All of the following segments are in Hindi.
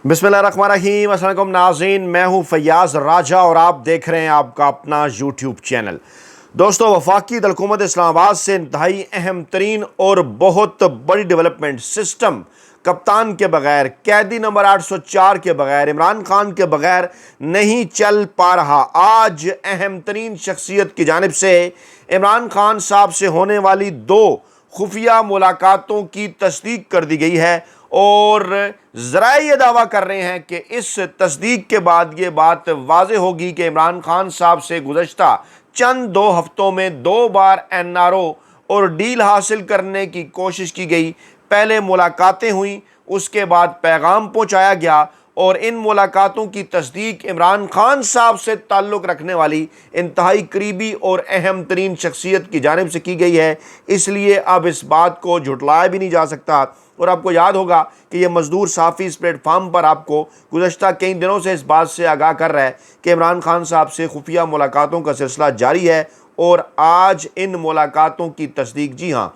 बिस्मिल्लाहिर्रहमानिर्रहीम। अस्सलाम वालेकुम नाज़रीन, मैं हूं फैयाज़ राजा और आप देख रहे हैं आपका अपना यूट्यूब चैनल। दोस्तों, वफाकी हुकूमत इस्लामाबाद से इंतहाई अहम तरीन और बहुत बड़ी डेवलपमेंट सिस्टम कप्तान के बगैर, कैदी नंबर 804 के बगैर, इमरान खान के बगैर नहीं चल पा रहा। आज अहम तरीन शख्सियत की जानिब से इमरान खान साहब से होने वाली 2 खुफिया मुलाकातों की तस्दीक कर दी गई है और ज़रा ये दावा कर रहे हैं कि इस तस्दीक के बाद ये बात वाज़ेह होगी कि इमरान खान साहब से गुज़श्ता चंद 2 हफ्तों में 2 बार NRO और डील हासिल करने की कोशिश की गई। पहले मुलाकातें हुई, उसके बाद पैगाम पहुंचाया गया और इन मुलाकातों की तस्दीक इमरान खान साहब से ताल्लुक़ रखने वाली इंतहाई करीबी और अहम तरीन शख्सियत की जानिब से की गई है। इसलिए अब इस बात को झुटलाया भी नहीं जा सकता। और आपको याद होगा कि ये मजदूर साफ़ी इस प्लेटफार्म पर आपको गुज़श्ता कई दिनों से इस बात से आगाह कर रहा है कि इमरान खान साहब से खुफिया मुलाकातों का सिलसिला जारी है और आज इन मुलाकातों की तस्दीक, जी हाँ,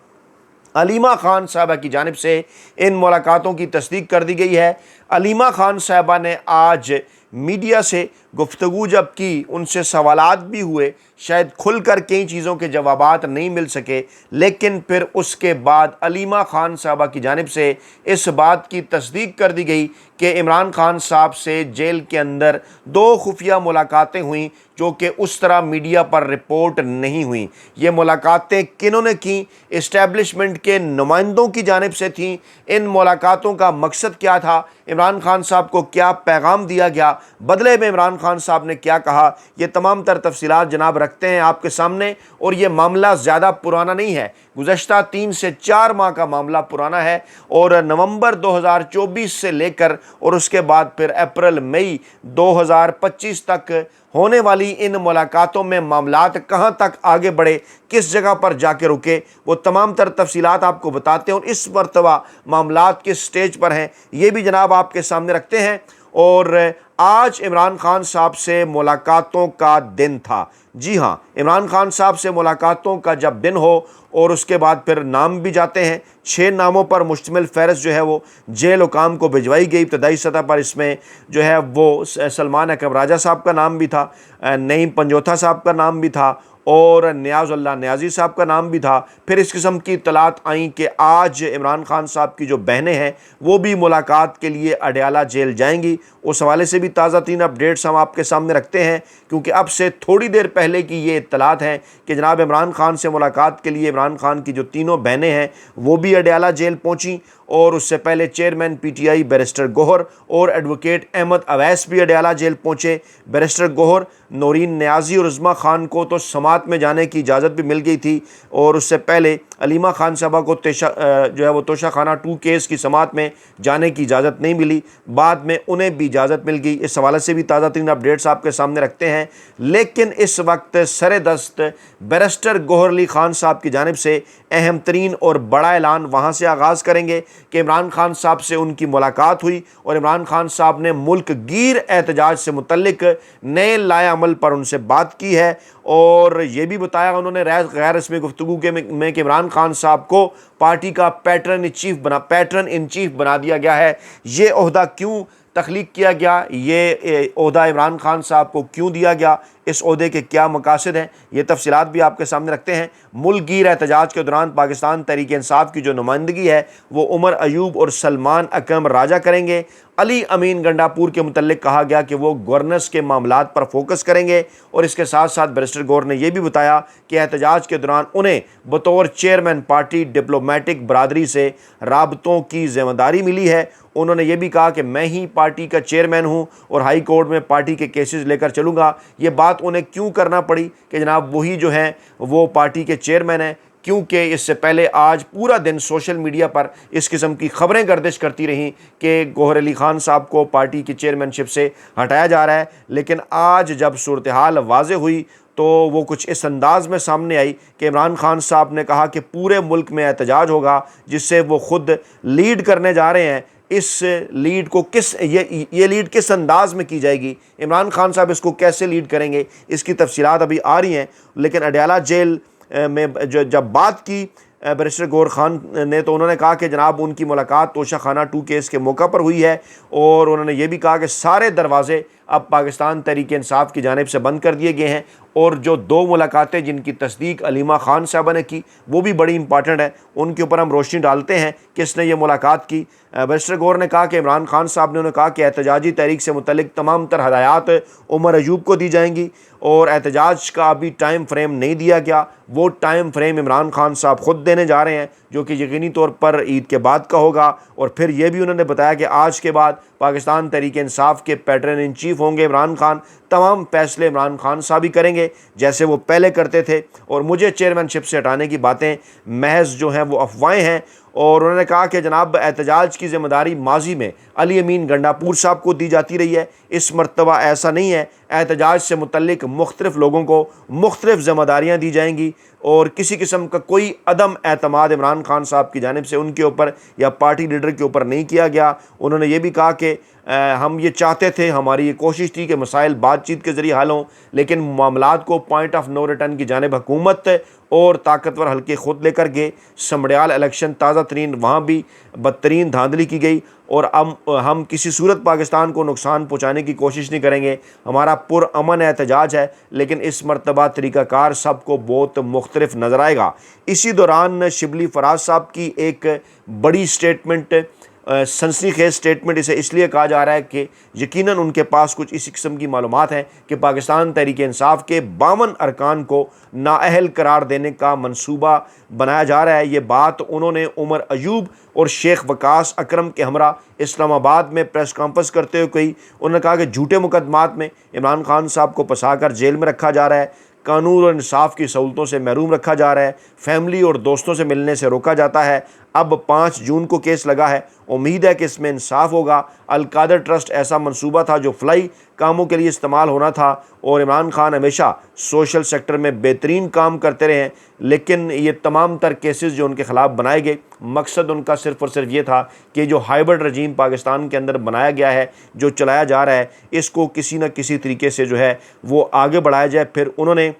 अलीमा खान साहबा की जानिब से इन मुलाकातों की तस्दीक कर दी गई है। अलीमा खान साहबा ने आज मीडिया से गुफ्तगू जब की, उनसे सवालात भी हुए, शायद खुलकर कई चीज़ों के जवाबात नहीं मिल सके, लेकिन फिर उसके बाद अलीमा खान साहबा की जानिब से इस बात की तस्दीक कर दी गई कि इमरान खान साहब से जेल के अंदर 2 खुफिया मुलाकातें हुई जो कि उस तरह मीडिया पर रिपोर्ट नहीं हुई। ये मुलाकातें किन्होंने की? इस्टेब्लिशमेंट के नुमाइंदों की जानिब से थीं। इन मुलाकातों का मकसद क्या था? इमरान खान साहब को क्या पैगाम दिया गया? बदले में इमरान खान साहब ने क्या कहा? ये तमाम तर तफसीलात जनाब रखते हैं आपके सामने। और ये मामला ज़्यादा पुराना नहीं है, गुज़श्ता 3 से 4 माह का मामला पुराना है और नवंबर 2024 से लेकर और उसके बाद फिर अप्रैल मई 2025 तक होने वाली इन मुलाकातों में मामलात कहाँ तक आगे बढ़े, किस जगह पर जाके रुके, वो तमाम तर तफसीलात आपको बताते हैं और इस मरतबा मामलात किस स्टेज पर हैं ये भी जनाब आपके सामने रखते हैं। और आज इमरान खान साहब से मुलाकातों का दिन था। जी हाँ, इमरान खान साहब से मुलाकातों का जब दिन हो और उसके बाद फिर नाम भी जाते हैं। 6 नामों पर मुश्तमिल फ़हरिस्त जो है वो जेल हुकाम को भिजवाई गई। इब्तदाई सतह पर इसमें जो है वो सलमान अकरम राजा साहब का नाम भी था, नईम पंजोथा साहब का नाम भी था और नियाज़ुल्लाह नियाज़ी साहब का नाम भी था। फिर इस किस्म की इत्तलात आई कि आज इमरान खान साहब की जो बहनें हैं वो भी मुलाकात के लिए अडयाला जेल जाएंगी। उस हवाले से भी ताज़ा तीन अपडेट्स हम आपके सामने रखते हैं, क्योंकि अब से थोड़ी देर पहले की ये इत्तलात हैं कि जनाब इमरान खान से मुलाकात के लिए इमरान खान की जो तीनों बहनें हैं वो भी अडयाला जेल पहुँची। और उससे पहले चेयरमैन PTI बैरिस्टर गोहर और एडवोकेट अहमद अवैस भी अडयाला जेल पहुँचे। बैरिस्टर गोहर, नौरीन नियाज़ी और उज़्मा खान को तो समात में जाने की इजाज़त भी मिल गई थी और उससे पहले अलीमा खान साहबा को जो है वो तोशा खाना 2 केस की समात में जाने की इजाज़त नहीं मिली, बाद में उन्हें भी इजाज़त मिल गई। इस हवाले से भी ताज़ा तीन अपडेट्स आपके सामने रखते हैं। लेकिन इस वक्त सरेदस्त बैरिस्टर गोहर अली खान साहब की जानिब से अहम तरीन और बड़ा ऐलान वहाँ से आगाज़ करेंगे कि इमरान खान साहब से उनकी मुलाकात हुई और इमरान खान साहब ने मुल्क गिर एहतजाज से मुतल्लिक नए लाए अमल पर उनसे बात की है और ये भी बताया उन्होंने गैर रस्मी गुफ्तगू में कि इमरान खान साहब को पार्टी का पैटर्न इन चीफ बना दिया गया है। ये ओहदा क्यों तख्लीक किया गया, ये ओहदा इमरान खान साहब को क्यों दिया गया, इस ओहदे के क्या मकासद हैं, ये तफसीलात भी आपके सामने रखते हैं। मुल्क गिर एहतजाज के दौरान पाकिस्तान तहरीक इंसाफ की जो नुमाइंदगी है वो उमर अयूब और सलमान अकरम राजा करेंगे। अली अमीन गंडापुर के मुतल्लिक कहा गया कि वो गवर्नेंस के मामलात पर फोकस करेंगे और इसके साथ साथ बैरिस्टर गोहर ने यह भी बताया कि एहतजाज के दौरान उन्हें बतौर चेयरमैन पार्टी डिप्लोमेटिक बरादरी से राबतों की जिम्मेदारी मिली है। उन्होंने ये भी कहा कि मैं ही पार्टी का चेयरमैन हूँ और हाई कोर्ट में पार्टी के केसेस लेकर चलूँगा। ये बात उन्हें क्यों करना पड़ी कि जनाब वही जो हैं वो पार्टी के चेयरमैन हैं, क्योंकि इससे पहले आज पूरा दिन सोशल मीडिया पर इस किस्म की खबरें गर्दिश करती रहीं कि गोहर अली खान साहब को पार्टी की चेयरमैनशिप से हटाया जा रहा है। लेकिन आज जब सूरत हाल वाज़े हुई तो वो कुछ इस अंदाज में सामने आई कि इमरान खान साहब ने कहा कि पूरे मुल्क में एहतजाज होगा जिससे वो ख़ुद लीड करने जा रहे हैं। इस लीड को ये लीड किस अंदाज में की जाएगी, इमरान खान साहब इसको कैसे लीड करेंगे, इसकी तफसीलात अभी आ रही हैं। लेकिन अडयाला जेल में जब बात की बैरिस्टर गौहर खान ने, तो उन्होंने कहा कि जनाब उनकी मुलाकात तोशा खाना 2 केस के मौका पर हुई है और उन्होंने ये भी कहा कि सारे दरवाजे अब पाकिस्तान तहरीक इंसाफ की जानिब से बंद कर दिए गए हैं और जो 2 मुलाकातें जिनकी तस्दीक अलीमा खान साहबा ने की वो भी बड़ी इंपॉर्टेंट है, उनके ऊपर हम रोशनी डालते हैं किसने ये मुलाकात की। बैरिस्टर गौहर ने कहा कि इमरान खान साहब ने उन्हें कहा कि एहतजाजी तहरीक से मुतल्लिक तमाम तर हदायत उमर अयूब को दी जाएंगी और एहतजाज का अभी टाइम फ्रेम नहीं दिया गया, वो टाइम फ्रेम इमरान खान साहब खुद देने जा रहे हैं जो कि यकीनी तौर पर ईद के बाद का होगा। और फिर ये भी उन्होंने बताया कि आज के बाद पाकिस्तान तहरीक इंसाफ के पैटर्न इन चीफ होंगे इमरान खान, तमाम फैसले इमरान खान साहब ही करेंगे जैसे वो पहले करते थे और मुझे चेयरमैनशिप से हटाने की बातें महज जो हैं वो अफवाहें हैं। और उन्होंने कहा कि जनाब एहतजाज की ज़िम्मेदारी माजी में अली अमीन गंडापुर साहब को दी जाती रही है, इस मरतबा ऐसा नहीं है, एहतजाज से मुतल्लिक मुख्तलिफ लोगों को मुख्तलिफ ज़िम्मेदारियाँ दी जाएंगी और किसी किस्म का कोई अदम एतमाद इमरान खान साहब की जानिब से उनके ऊपर या पार्टी लीडर के ऊपर नहीं किया गया। उन्होंने ये भी कहा कि हम ये चाहते थे, हमारी ये कोशिश थी कि मसाइल बातचीत के ज़रिए हल हों, लेकिन मामलात को पॉइंट ऑफ नो रिटर्न की जानिब हुकूमत और ताकतवर हल्के खुद लेकर गए। समड़ियाल इलेक्शन ताज़ा तरीन, वहाँ भी बदतरीन धांधली की गई और हम किसी सूरत पाकिस्तान को नुकसान पहुँचाने की कोशिश नहीं करेंगे। हमारा पुरअमन एहतजाज है, लेकिन इस मरतबा तरीक़ाकार सबको बहुत मुख्तलिफ नज़र आएगा। इसी दौरान शिबली फराज साहब की एक बड़ी स्टेटमेंट, सनसनीखेज स्टेटमेंट इसे इसलिए कहा जा रहा है कि यकीनन उनके पास कुछ इसी किस्म की मालूमात हैं कि पाकिस्तान तहरीक इंसाफ के 52 अरकान को नाअहल करार देने का मंसूबा बनाया जा रहा है। ये बात उन्होंने उमर अयूब और शेख वकास अकरम के हमरा इस्लामाबाद में प्रेस कॉन्फ्रेंस करते हुए कही। उन्होंने कहा कि झूठे मुकदमात में इमरान खान साहब को फंसाकर जेल में रखा जा रहा है, कानून और इंसाफ की सहूलतों से महरूम रखा जा रहा है, फैमिली और दोस्तों से मिलने से रोका जाता है। अब 5 जून को केस लगा है, उम्मीद है कि इसमें इंसाफ होगा। अलकादर ट्रस्ट ऐसा मंसूबा था जो फ्लाई कामों के लिए इस्तेमाल होना था और इमरान खान हमेशा सोशल सेक्टर में बेहतरीन काम करते रहे हैं, लेकिन ये तमाम तर केसेस जो उनके ख़िलाफ़ बनाए गए, मकसद उनका सिर्फ़ और सिर्फ ये था कि जो हाइब्रिड रजीम पाकिस्तान के अंदर बनाया गया है, जो चलाया जा रहा है, इसको किसी न किसी तरीके से जो है वो आगे बढ़ाया जाए। फिर उन्होंने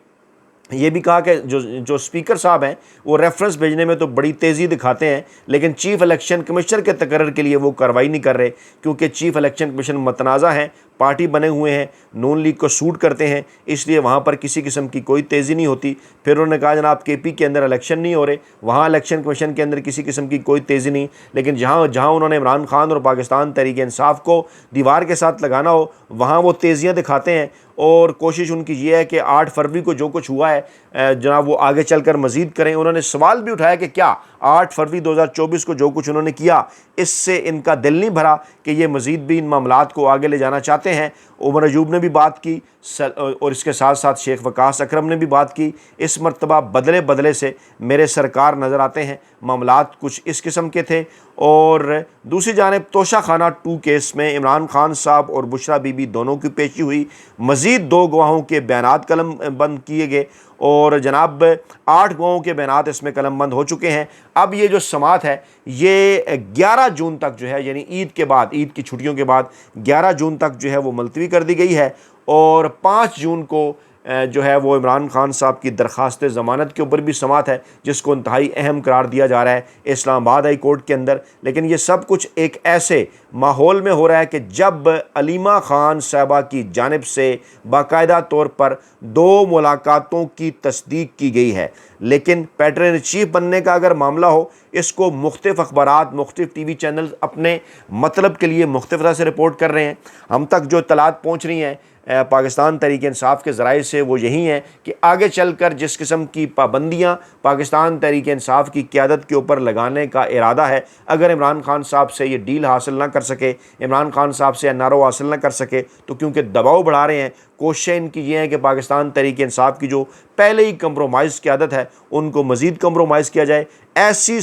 ये भी कहा कि जो स्पीकर साहब हैं वो रेफरेंस भेजने में तो बड़ी तेज़ी दिखाते हैं, लेकिन चीफ़ इलेक्शन कमिश्नर के तकर्रर के लिए वो कार्रवाई नहीं कर रहे, क्योंकि चीफ़ इलेक्शन कमीशन मतनाज़ा हैं, पार्टी बने हुए हैं, नून लीग को सूट करते हैं, इसलिए वहाँ पर किसी किस्म की कोई तेज़ी नहीं होती। फिर उन्होंने कहा जनाब KP के अंदर इलेक्शन नहीं हो रहे, वहाँ इलेक्शन कमीशन के अंदर किसी किस्म की कोई तेज़ी नहीं, लेकिन जहाँ उन्होंने इमरान खान और पाकिस्तान तहरीक इंसाफ को दीवार के साथ लगाना हो वहाँ वो तेज़ियाँ दिखाते हैं। और कोशिश उनकी ये है कि 8 फरवरी को जो कुछ हुआ है जनाब वो आगे चलकर मज़ीद करें। उन्होंने सवाल भी उठाया कि क्या 8 फरवरी 2024 को जो कुछ उन्होंने किया इससे इनका दिल नहीं भरा कि ये मज़ीद भी इन मामलात को आगे ले जाना चाहते हैं। उमर अयूब ने भी बात की और इसके साथ साथ शेख वकास अकरम ने भी बात की। इस मरतबा बदले बदले से मेरे सरकार नज़र आते हैं, मामलात कुछ इस किस्म के थे। और दूसरी जानिब तोशा खाना 2 केस में इमरान खान साहब और बुशरा बीबी दोनों की पेशी हुई, मज़ीद 2 गवाहों के बयानात कलम बंद किए गए और जनाब 8 गवाहों के बयानात इसमें कलम बंद हो चुके हैं। अब ये जो समात है ये 11 जून तक जो है, यानी ईद के बाद, ईद की छुट्टियों के बाद 11 जून तक जो है वो मुलतवी कर दी गई है और 5 जून को जो है वो इमरान खान साहब की दरख्वास्त ज़मानत के ऊपर भी समात है, जिसको इंतहाई अहम करार दिया जा रहा है इस्लामाबाद हाई कोर्ट के अंदर। लेकिन ये सब कुछ एक ऐसे माहौल में हो रहा है कि जब अलीमा खान साहबा की जानिब से बाकायदा तौर पर 2 मुलाकातों की तस्दीक की गई है, लेकिन पैटर्न इन चीफ बनने का अगर मामला हो, इसको मुख्तलिफ अखबारात, मुख्तलिफ TV चैनल अपने मतलब के लिए मुख्तलिफ तरह से रिपोर्ट कर रहे हैं। हम तक जो इत्तलात पहुँच रही हैं पाकिस्तान तहरीक इंसाफ के ज़राए से वो यही हैं कि आगे चलकर जिस किस्म की पाबंदियाँ पाकिस्तान तहरीक इंसाफ की क़यादत के ऊपर लगाने का इरादा है, अगर इमरान खान साहब से ये डील हासिल ना कर सके, इमरान खान साहब से NRO हासिल ना कर सके, तो क्योंकि दबाव बढ़ा रहे हैं, कोशिशें इनकी ये हैं कि पाकिस्तान तहरीक इंसाफ की जो पहले ही कंप्रोमाइज़ क़यादत है उनको मज़ीद कंप्रोमाइज़ किया जाए। ऐसी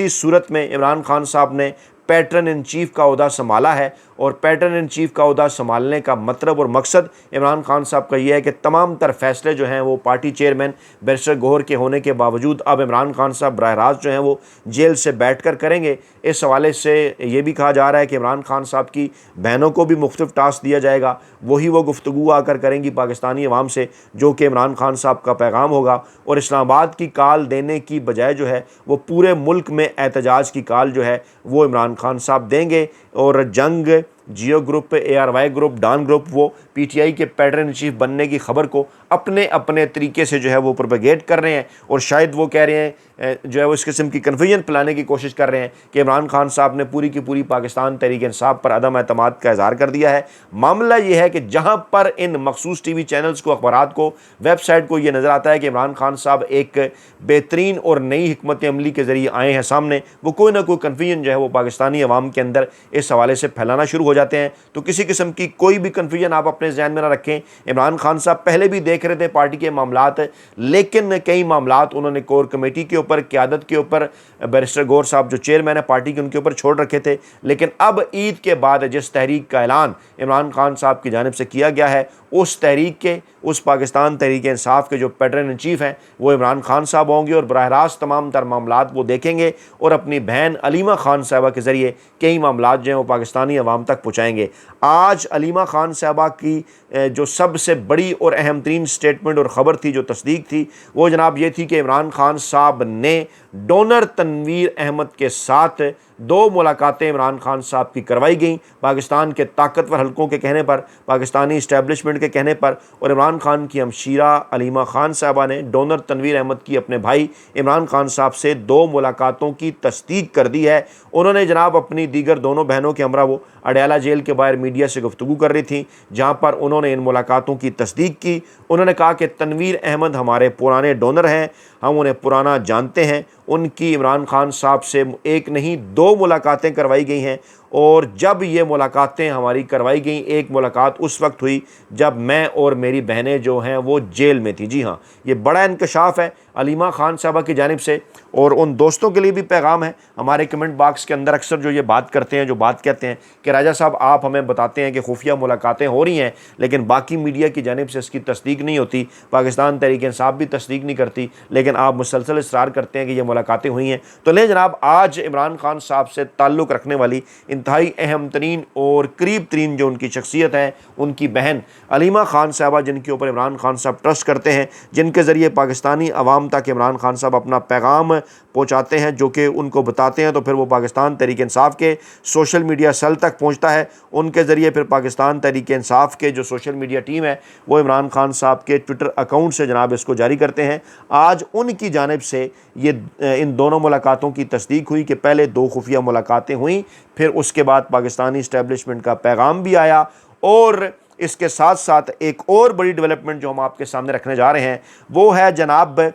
सूरत में इमरान खान साहब ने पैटर्न इन चीफ का ओहदा संभाला है। और पैटर्न इन चीफ का ओहदा संभालने का मतलब और मकसद इमरान खान साहब का यह है कि तमाम तर फैसले जो हैं वो पार्टी चेयरमैन बैरिस्टर गौहर के होने के बावजूद अब इमरान खान साहब बराह रास्त जो हैं वो जेल से बैठ कर करेंगे। इस हवाले से ये भी कहा जा रहा है कि इमरान खान साहब की बहनों को भी मुख्तलिफ टास्क दिया जाएगा, वही वो गुफ्तगू आकर करेंगी पाकिस्तानी अवाम से, जो कि इमरान खान साहब का पैगाम होगा। और इस्लामाबाद की कॉल देने की बजाय जो है वो पूरे मुल्क में एहतजाज की कॉल जो है वो इमरान खान साहब देंगे। और जंग, जियो ग्रुप, ARY ग्रुप, डान ग्रुप वो PTI के पैटर्न इन चीफ बनने की खबर को अपने अपने तरीके से जो है वो प्रोपेगेट कर रहे हैं। और शायद वो कह रहे हैं जो है वो इस किस्म की कन्फ्यूजन फैलाने की कोशिश कर रहे हैं कि इमरान खान साहब ने पूरी की पूरी पाकिस्तान तहरीक इंसाफ पर अदम एतमाद का इजहार कर दिया है। मामला ये है कि जहाँ पर इन मखसूस TV चैनल्स को, अखबारात को, वेबसाइट को ये नज़र आता है कि इमरान खान साहब एक बेहतरीन और नई हिकमत अमली के ज़रिए आए हैं सामने, वो कोई ना कोई कन्फ्यूजन जो है वो पाकिस्तानी अवाम के अंदर इस हवाले से फैलाना शुरू हो जाते हैं। तो किसी किस्म की कोई भी कन्फ्यूजन आप अपने जहन में ना रखें। इमरान खान साहब पहले भी देख रहे थे पार्टी के मामलात, लेकिन कई मामलात उन्होंने कोर कमेटी के ऊपर, क़यादत के ऊपर, बैरिस्टर गौहर साहब जो चेयरमैन है पार्टी के, उनके ऊपर छोड़ रखे थे। लेकिन अब ईद के बाद जिस तहरीक का ऐलान इमरान खान साहब की जानिब से किया गया है, उस तहरीक के, उस पाकिस्तान तहरीक इंसाफ के जो पैटर्न इन चीफ हैं वो इमरान खान साहब होंगे और बराह रास्त तमाम तर मामलात वो देखेंगे और अपनी बहन अलीमा खान साहबा के ज़रिए कई मामलात जो हैं वो पाकिस्तानी अवाम तक पहुँचाएँगे। आज अलीमा खान साहबा की जो सबसे बड़ी और अहम तरीन स्टेटमेंट और ख़बर थी, जो तस्दीक थी, वो जनाब ये थी कि इमरान खान साहब ने डोनर तनवीर अहमद के साथ 2 मुलाकातें इमरान खान साहब की करवाई गई, पाकिस्तान के ताकतवर हलकों के कहने पर, पाकिस्तानी इस्टेब्लिशमेंट के कहने पर। और इमरान खान की हमशीरा अलीमा खान साहबा ने डोनर तनवीर अहमद की अपने भाई इमरान खान साहब से 2 मुलाकातों की तस्दीक कर दी है। उन्होंने जनाब अपनी दीगर दोनों बहनों के हमरा वो अडयाला जेल के बाहर मीडिया से गुफ्तगू कर रही थी, जहाँ पर उन्होंने इन मुलाकातों की तस्दीक की। उन्होंने कहा कि तनवीर अहमद हमारे पुराने डोनर हैं, हम उन्हें पुराना जानते हैं। उनकी इमरान खान साहब से एक नहीं 2 मुलाकातें करवाई गई हैं। और जब ये मुलाकातें हमारी करवाई गई, एक मुलाकात उस वक्त हुई जब मैं और मेरी बहनें जो हैं वो जेल में थी। जी हाँ, ये बड़ा इंकशाफ है अलीमा खान साहबा की जानिब से। और उन दोस्तों के लिए भी पैगाम है, हमारे कमेंट बॉक्स के अंदर अक्सर जो ये बात करते हैं, जो बात कहते हैं कि राजा साहब आप हमें बताते हैं कि खुफिया मुलाकातें हो रही हैं, लेकिन बाकी मीडिया की जानिब से इसकी तस्दीक नहीं होती, पाकिस्तान तहरीक इंसाफ भी तस्दीक नहीं करती, लेकिन आप मुसलसल इसरार करते हैं कि ये मुलाकातें हुई हैं। तो ले जनाब, आज इमरान खान साहब से ताल्लुक़ रखने वाली इंतहाई अहम तरीन और करीब तरीन जो उनकी शख्सियत है, उनकी बहन अलीमा खान साहबा, जिनके ऊपर इमरान खान साहब ट्रस्ट करते हैं, जिनके ज़रिए पाकिस्तानी अवाम तक इमरान खान साहब अपना पैगाम पहुँचाते हैं, जो कि उनको बताते हैं तो फिर वो पाकिस्तान तहरीक इंसाफ के सोशल मीडिया सेल तक पहुँचता है। उनके ज़रिए फिर पाकिस्तान तहरीक इंसाफ के जो सोशल मीडिया टीम है वो इमरान खान साहब के ट्विटर अकाउंट से जनाब इसको जारी करते हैं। आज उनकी जानिब से ये इन दोनों मुलाकातों की तस्दीक हुई कि पहले 2 खुफिया मुलाकातें हुई, फिर उसके बाद पाकिस्तानी इस्टेब्लिशमेंट का पैगाम भी आया। और इसके साथ साथ एक और बड़ी डेवलपमेंट जो हम आपके सामने रखने जा रहे हैं वो है जनाब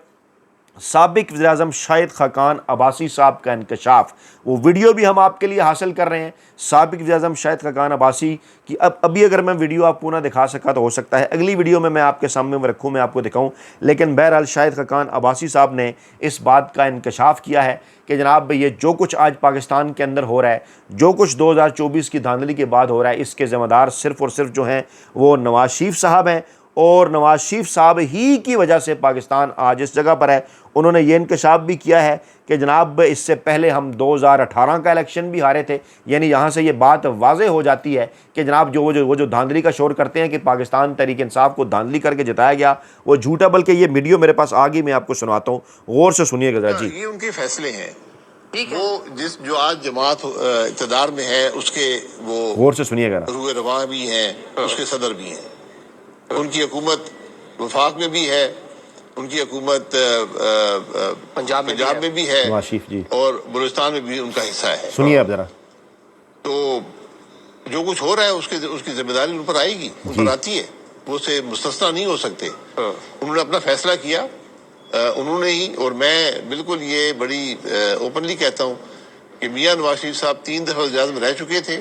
साबिक वज़ीर-ए-आज़म शाहिद खाकान अब्बासी साहब का इंकशाफ। वो वीडियो भी हम आपके लिए हासिल कर रहे हैं साबिक वज़ीर-ए-आज़म शाहिद खाकान अब्बासी की। अभी अगर मैं वीडियो आपको ना दिखा सका तो हो सकता है अगली वीडियो में मैं आपके सामने में रखूँ, मैं आपको दिखाऊँ। लेकिन बहरहाल शाहिद खाकान अब्बासी साहब ने इस बात का इंकशाफ किया है कि जनाब ये जो कुछ आज पाकिस्तान के अंदर हो रहा है, जो कुछ 2024 की धांधली के बाद हो रहा है, इसके ज़िम्मेदार सिर्फ़ और सिर्फ जो हैं वो नवाज़ शरीफ साहब हैं। और नवाज़ शरीफ साहब ही की वजह से पाकिस्तान आज इस जगह पर है। उन्होंने ये इंकशाफ भी किया है कि जनाब इससे पहले हम 2018 का इलेक्शन भी हारे थे। यानी यहाँ से ये बात वाज़े हो जाती है कि जनाब वो जो धांधली का शोर करते हैं कि पाकिस्तान तहरीक इंसाफ को धांधली करके जिताया गया, वो झूठा। बल्कि ये वीडियो मेरे पास आ गई, मैं आपको सुनवाता हूँ, गौर से सुनिएगा जरा जी। ये उनके फैसले हैं, वो जो आज जमात इक़्तिदार में है उसके वो गौर से सुनिएगा, रूए रवा भी हैं, उसके सदर भी हैं। उनकी हुकूमत वफाक में भी है, उनकी हुकूमत पंजाब में भी है, जी, और बलूचिस्तान में भी उनका हिस्सा है। सुनिए आप जरा। तो जो कुछ हो रहा है उसकी जिम्मेदारी उन पर आएगी, उन पर आती है, वो से मुस्तस्ना नहीं हो सकते। उन्होंने अपना फैसला किया, उन्होंने ही। और मैं बिल्कुल ये बड़ी ओपनली कहता हूँ कि मियां नवाज शरीफ साहब 3 दफ़ा वज़ीर-ए-आज़म में रह चुके थे,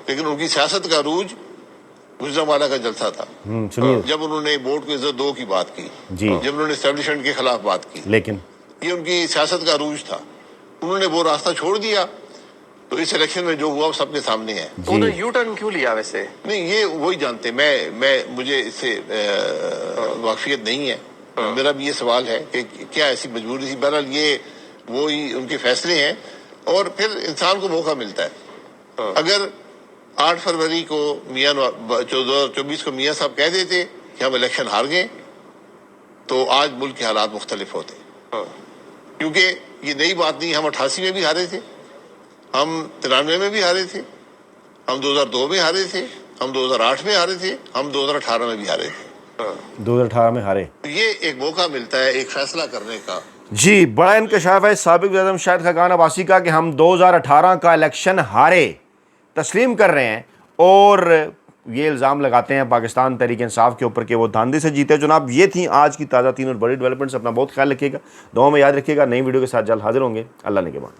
लेकिन उनकी सियासत का अरूज गुजरांवाला का जलसा था। जब उन्होंने बोर्ड को इज्जत दो की बात की, जब उन्होंने एस्टेब्लिशमेंट के खिलाफ बात की, लेकिन ये उनकी सियासत का अरूज था। उन्होंने वो रास्ता छोड़ दिया तो इस इलेक्शन में जो हुआ वो सबके सामने है। तो उन्होंने यू टर्न क्यों लिया वैसे? नहीं, ये वही जानते, मैं मुझे इससे वाकफियत नहीं है। मेरा भी ये सवाल है कि क्या ऐसी मजबूरी थी। बहरहाल ये वो ही उनके फैसले हैं और फिर इंसान को मौका मिलता है। अगर 8 फरवरी को 2024 को मियाँ साहब कह देते कि हम इलेक्शन हार गए तो आज मुल्क के हालात मुख्तलिफ होते। क्योंकि ये नई बात नहीं, हम 88 में भी हारे थे, हम 93 में भी हारे थे, हम 2002 में हारे थे, हम 2008 में हारे थे, हम 2018 में भी हारे थे। 2018 में हारे। ये एक मौका मिलता है एक फैसला करने का। जी, बड़ा इंकशाफ है साबिक वज़ीर आज़म शाहिद खाकान अब्बासी का कि हम 2018 का इलेक्शन हारे, तस्लीम कर रहे हैं और ये इल्ज़ाम लगाते हैं पाकिस्तान तहरीक इंसाफ के ऊपर कि वो धांधे से जीते। जनाब, ये थी आज की ताज़ा 3 और बड़ी डेवलपमेंट्स। अपना बहुत ख्याल रखिएगा, दुआ में याद रखिएगा। नई वीडियो के साथ जल्द हाजिर होंगे। अल्लाह ने के बाद।